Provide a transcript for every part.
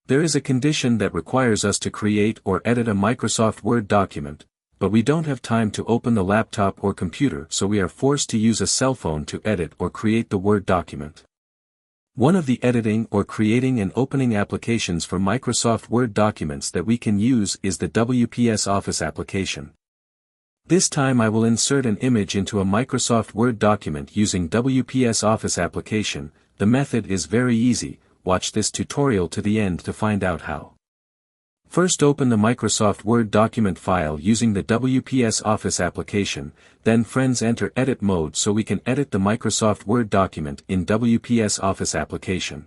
There is a condition that requires us to create or edit a Microsoft Word document, but we don't have time to open the laptop or computer, so we are forced to use a cell phone to edit or create the Word document. One of the editing or creating and opening applications for Microsoft Word documents that we can use is the WPS Office application. This time I will insert an image into a Microsoft Word document using WPS Office application. The method is very easy. Watch this tutorial to the end to find out how. First, open the Microsoft Word document file using the WPS Office application, then friends enter edit mode so we can edit the Microsoft Word document in WPS Office application.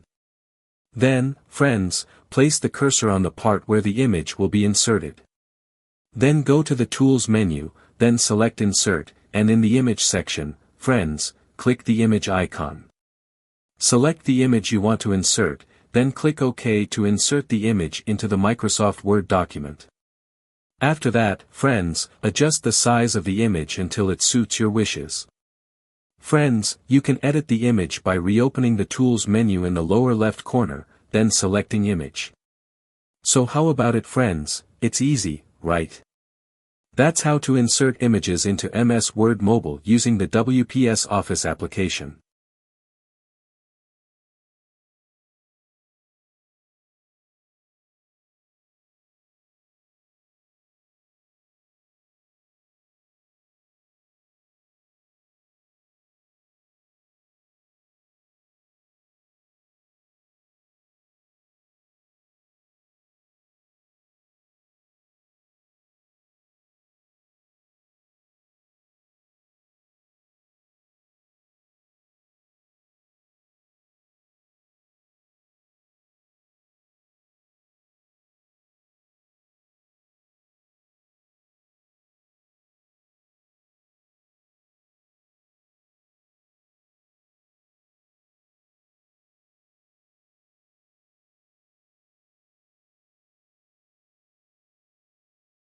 Then, friends, place the cursor on the part where the image will be inserted. Then go to the Tools menu, then select Insert, and in the Image section, friends, click the image icon. Select the image you want to insert, then click OK to insert the image into the Microsoft Word document. After that, friends, adjust the size of the image until it suits your wishes. Friends, you can edit the image by reopening the Tools menu in the lower left corner, then selecting Image. So how about it, friends? It's easy, right? That's how to insert images into MS Word Mobile using the WPS Office application.